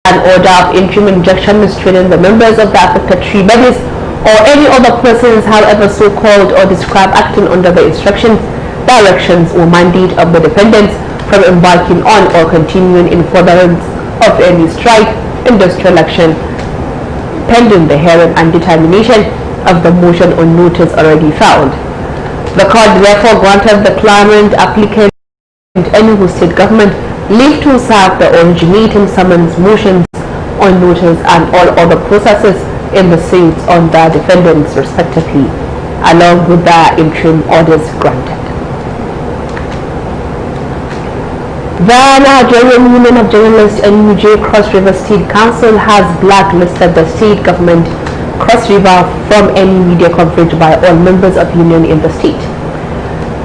An order of interim injunction restraining the members of the affected three bodies or any other persons, however so called or described, acting under the instructions, directions or mandate of the defendants from embarking on or continuing in furtherance of any strike, industrial action, pending the hearing and determination of the motion on notice already filed. The court therefore granted the claimant applicant and Enugu State Government leave to serve the originating summons motions on notice and all other processes in the suits on the defendants respectively, along with the interim orders granted. The Nigerian Union of Journalists NUJ Cross River State Council has blacklisted the state government Cross River from any media coverage by all members of union in the state.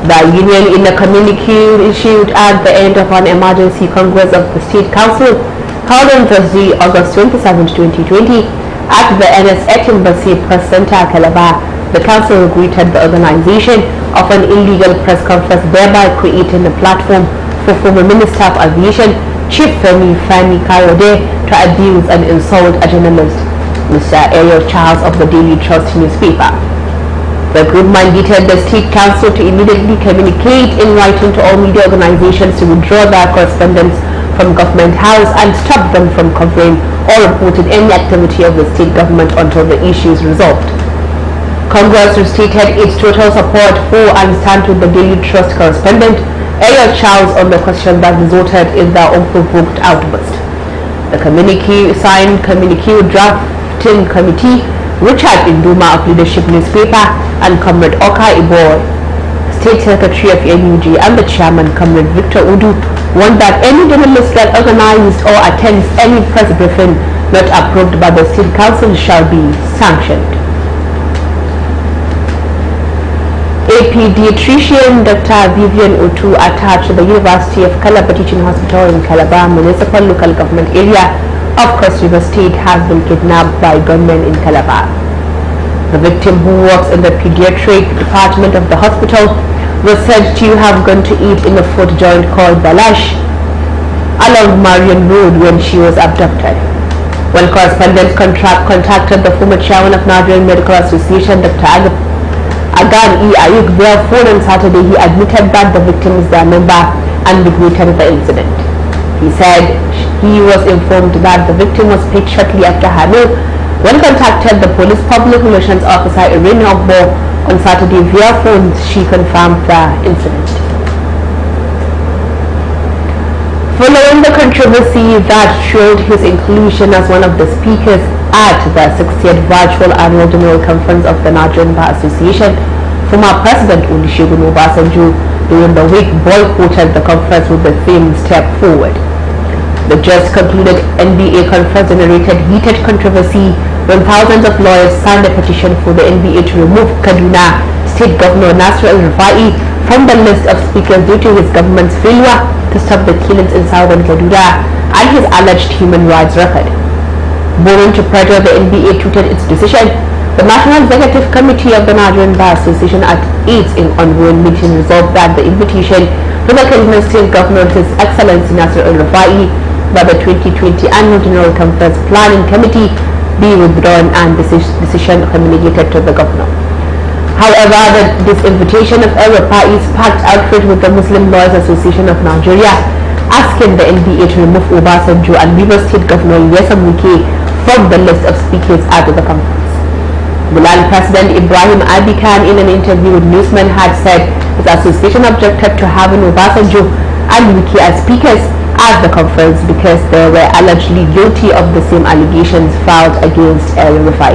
The union, in a communique issued at the end of an emergency congress of the State Council held on Thursday, August 27, 2020, at the NSH Embassy Press Center, Calabar, the council greeted the organization of an illegal press conference, thereby creating a platform for former Minister of Aviation, Chief Femi Kayode, to abuse and insult a journalist, Mr. Ariel Charles of the Daily Trust newspaper. The group mandated the State Council to immediately communicate in writing to all media organizations to withdraw their correspondence from Government House and stop them from covering or reporting any activity of the state government until the issue is resolved. Congress stated its total support for and stand with the Daily Trust correspondent, Ariel Charles, on the question that resulted in the unprovoked outburst. The signed communique drafting committee, Richard Induma of Leadership newspaper, and Comrade Oka Iboy, State Secretary of NUJ, and the Chairman, Comrade Victor Udu, warned that any journalist that organized or attends any press briefing not approved by the State Council shall be sanctioned. A pediatrician, Dr. Vivian Otu, attached to the University of Calabar Teaching Hospital in Calabar Municipal Local Government Area of Cross River State, has been kidnapped by gunmen in Calabar. The victim, who works in the pediatric department of the hospital, was said to have gone to eat in a food joint called Balash along Marion Road when she was abducted. When correspondents contacted the former chairman of Nigerian Medical Association, Dr. Agan E. Ayuk, via phone on Saturday, he admitted that the victim is their member and regretted the incident. He said he was informed that the victim was paid shortly after her meal. When contacted the police public relations officer Irene Ogbo on Saturday via phone, she confirmed the incident. Following the controversy that fueled his inclusion as one of the speakers at the 60th Virtual Annual General Conference of the Nigerian Bar Association, former President Olusegun Obasanjo during the week boycotted the conference with the theme "Step Forward." The just concluded NBA conference generated heated controversy when thousands of lawyers signed a petition for the NBA to remove Kaduna State Governor Nasir El-Rufai from the list of speakers due to his government's failure to stop the killings in southern Kaduna and his alleged human rights record. Born to pressure, the NBA tweeted its decision. The National Executive Committee of the Nigerian Bar Association at its ongoing meeting resolved that the invitation to the Kaduna State Governor, His Excellency Nasir El-Rufai, by the 2020 Annual General Conference Planning Committee be withdrawn and decision communicated to the governor. However, this invitation of El-Rufai sparked outrage with the Muslim Lawyers Association of Nigeria, asking the NBA to remove Obasanjo and Rivers State Governor Nyesom Wike from the list of speakers at the conference. Bilal President Ibrahim Abikan, in an interview with Newsman, had said his association objected to having Obasanjo and Wike as speakers at the conference because they were allegedly guilty of the same allegations filed against El-Rufai.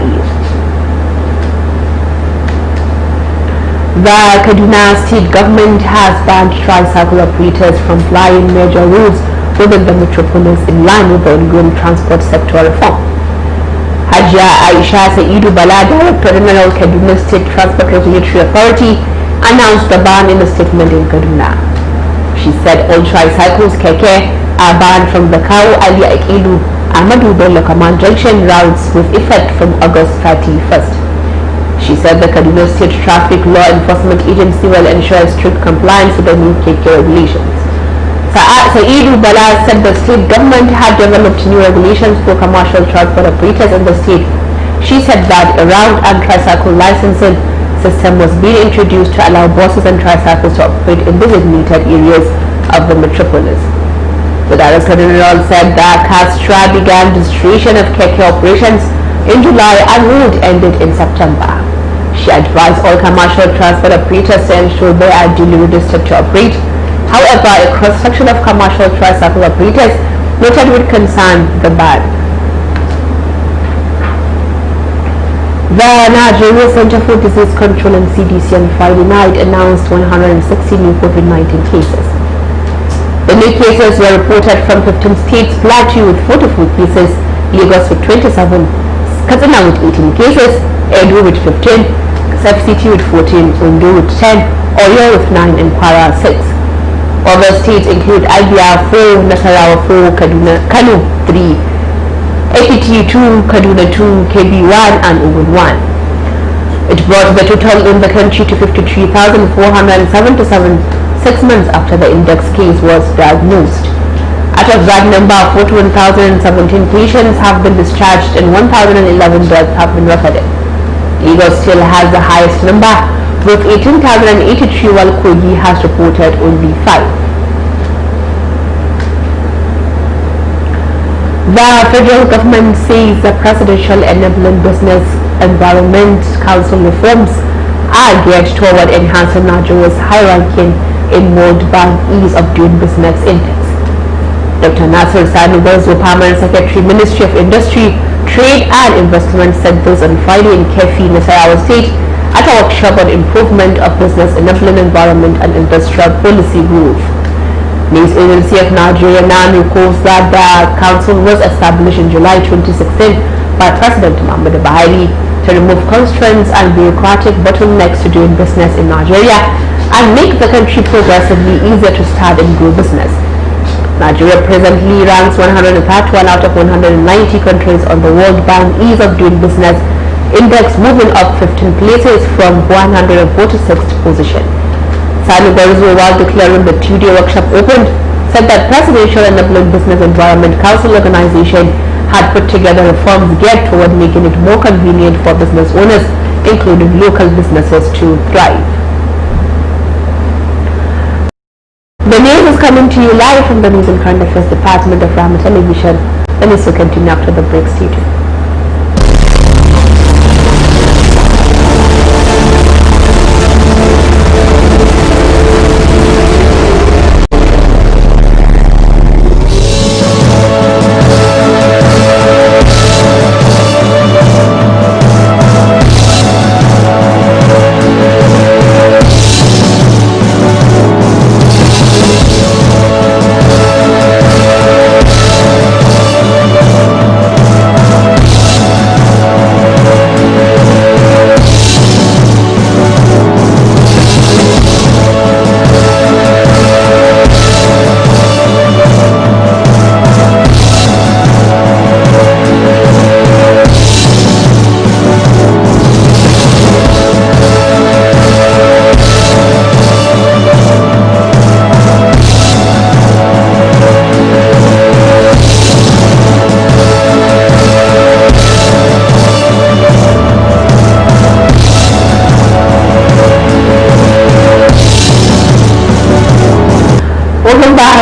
The Kaduna State Government has banned tricycle operators from flying major routes within the metropolis in line with the ongoing transport sector reform. Hajia Aisha Saidu Bala, Director General Kaduna State Transport Regulatory Authority, announced the ban in a statement in Kaduna. She said all tricycles keke are banned from the Kawu Ali Akilu Ahmadu Bello Command Junction routes with effect from August 31st. She said the Kaduna State Traffic Law Enforcement Agency will ensure strict compliance with the new KK regulations. Saidu Bala said the state government had developed new regulations for commercial transport operators in the state. She said that a round and tricycle licensing system was being introduced to allow buses and tricycles to operate in designated areas of the metropolis. The Director General said that Castra began registration of Keke operations in July and would end it in September. She advised all commercial transport operators to ensure they are duly registered to operate. However, a cross-section of commercial tricycle operators noted with concern the ban. The Nigeria Center for Disease Control and CDC on Friday night announced 160 new COVID-19 cases. The new cases were reported from 15 states: Plateau with 44 cases, Lagos with 27, Katsina with 18 cases, Edo with 15, FCT with 14, Ondo with 10, Oyo with 9, and Kwara 6. Other states include Abia 4, Nasarawa 4, Kano 3, APT 2, Kaduna 2, KB 1, and Ogun 1. It brought the total in the country to 53,477 6 months after the index case was diagnosed. Out of that number, 41,017 patients have been discharged and 1,011 deaths have been recorded. Lagos still has the highest number with 18,083, while Kogi has reported only 5. The federal government says the Presidential Enabling Business Environment Council reforms are geared toward enhancing Nigeria's high ranking in World Bank Ease of Doing Business Index. Dr. Nasir Sani Barzo, Permanent Secretary, Ministry of Industry, Trade and Investment, said this on Friday in Kefi, Nasarawa State, at a workshop on improvement of business enabling environment and industrial policy growth. News Agency of Nigeria now recalls that the council was established in July 2016 by President Muhammadu Buhari to remove constraints and bureaucratic bottlenecks to doing business in Nigeria and make the country progressively easier to start and grow business. Nigeria presently ranks 131 out of 190 countries on the World Bank Ease of Doing Business Index, moving up 15 places from 146th position. Sani Barzo, while declaring the two-day workshop opened, said that Presidential Enabling Business Environment Council organization had put together reforms geared toward making it more convenient for business owners, including local businesses, to thrive. The news is coming to you live from the News and Current Affairs Department of Rama Television. The news will continue after the break. Stay tuned.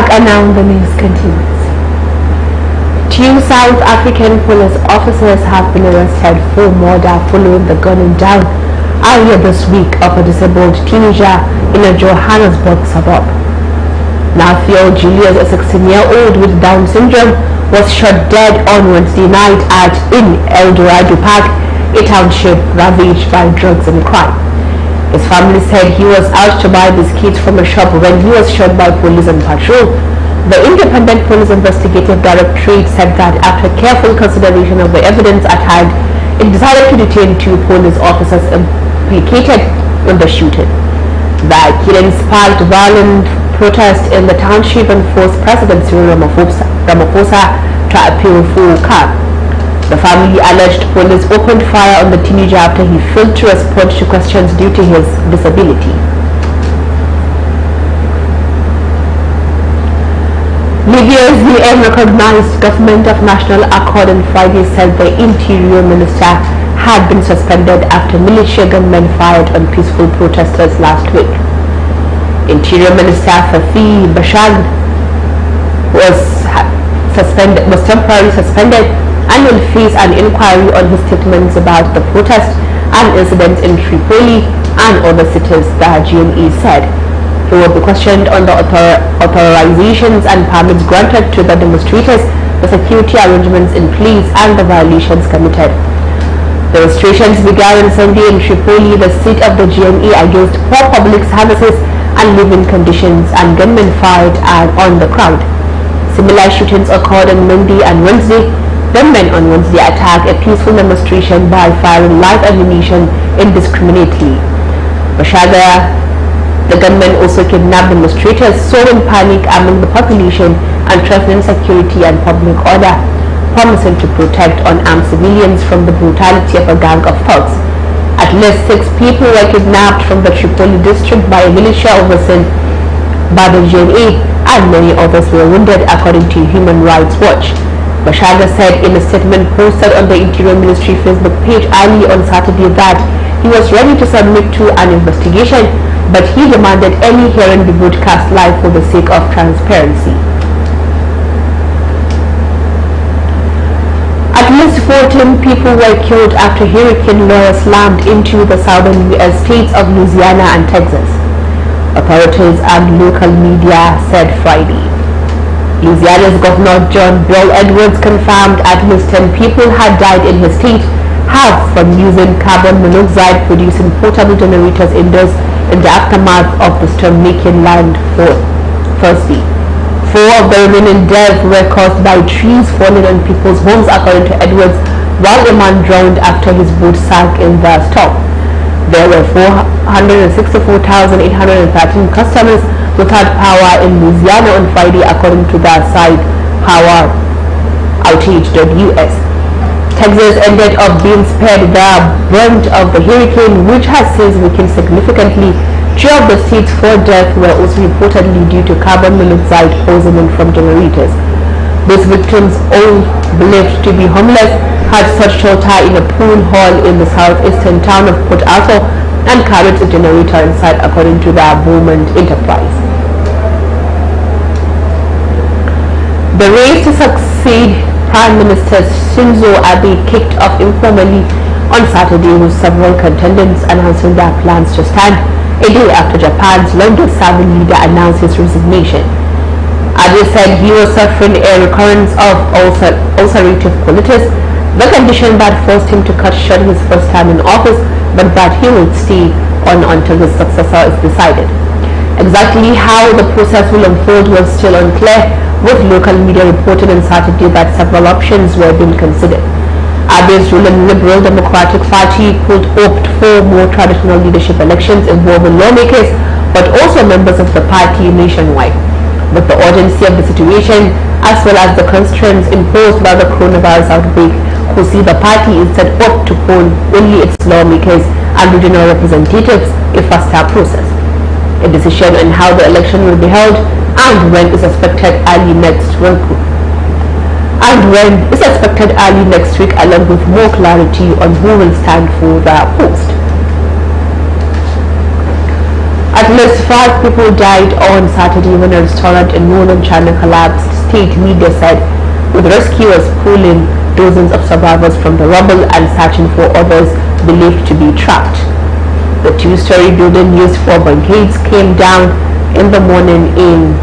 And now the news continues. 2 South African police officers have been arrested for murder following the gunning down earlier this week of a disabled teenager in a Johannesburg suburb. Matthew Julius, a 16-year-old with Down syndrome, was shot dead on Wednesday night in El Dorado Park, a township ravaged by drugs and crime. His family said he was out to buy biscuits from a shop when he was shot by police on patrol. The Independent Police Investigative Directorate said that after careful consideration of the evidence at hand, it decided to detain 2 police officers implicated in the shooting. The killing sparked violent protest in the township and forced President Cyril Ramaphosa to appeal for calm. The family alleged police opened fire on the teenager after he failed to respond to questions due to his disability. Libya's new recognized Government of National Accord on Friday said the Interior Minister had been suspended after militia gunmen fired on peaceful protesters last week. Interior Minister Fathi Bashagh was temporarily suspended and will face an inquiry on his statements about the protest and incidents in Tripoli and other cities, the GNE said. He will be questioned on the authorizations and permits granted to the demonstrators, the security arrangements in place, and the violations committed. Demonstrations began on Sunday in Tripoli, the seat of the GNE, against poor public services and living conditions, and gunmen fired on the crowd. Similar shootings occurred on Monday and Wednesday. Gunmen on Wednesday attacked a peaceful demonstration by firing live ammunition indiscriminately. The gunmen also kidnapped demonstrators, sowing panic among the population and threatening security and public order, promising to protect unarmed civilians from the brutality of a gang of thugs. At least 6 people were kidnapped from the Tripoli district by a militia overseen by the GNA, and many others were wounded, according to Human Rights Watch. Bashagh said in a statement posted on the Interior Ministry Facebook page early on Saturday that he was ready to submit to an investigation, but he demanded any hearing be broadcast live for the sake of transparency. At least 14 people were killed after Hurricane Laura slammed into the southern U.S. states of Louisiana and Texas, authorities and local media said Friday. Louisiana's Governor John Bel Edwards confirmed at least 10 people had died in his state, half from using carbon monoxide producing portable generators indoors in the aftermath of the storm making landfall Thursday. 4 of the remaining deaths were caused by trees falling on people's homes, according to Edwards, while a man drowned after his boat sank in the storm. There were 464,813 customers without power in Louisiana on Friday, according to the site poweroutage.us. Texas ended up being spared the brunt of the hurricane, which has since weakened significantly. 3 of the state's 4 deaths were also reportedly due to carbon monoxide poisoning from generators. Those victims, all believed to be homeless, had sought shelter in a pool hall in the southeastern town of Port Arthur and carried a generator inside, according to the Beaumont Enterprise. The race to succeed Prime Minister Shinzo Abe kicked off informally on Saturday, with several contenders announcing their plans to stand a day after Japan's longest-serving leader announced his resignation. Abe said he was suffering a recurrence of ulcerative colitis, the condition that forced him to cut short his first time in office, but that he would stay on until his successor is decided. Exactly how the process will unfold was still unclear, with local media reporting on Saturday that several options were being considered. Abe's ruling Liberal Democratic Party could opt for more traditional leadership elections involving lawmakers, but also members of the party nationwide. But the urgency of the situation, as well as the constraints imposed by the coronavirus outbreak, could see the party instead opt to poll only its lawmakers and regional representatives, a faster process. A decision on how the election will be held and when is expected early next week, along with more clarity on who will stand for the post. At least 5 people died on Saturday when a restaurant in northern China collapsed, state media said, with rescuers pulling dozens of survivors from the rubble and searching for others believed to be trapped. The 2-story building used for banquets came down in the morning in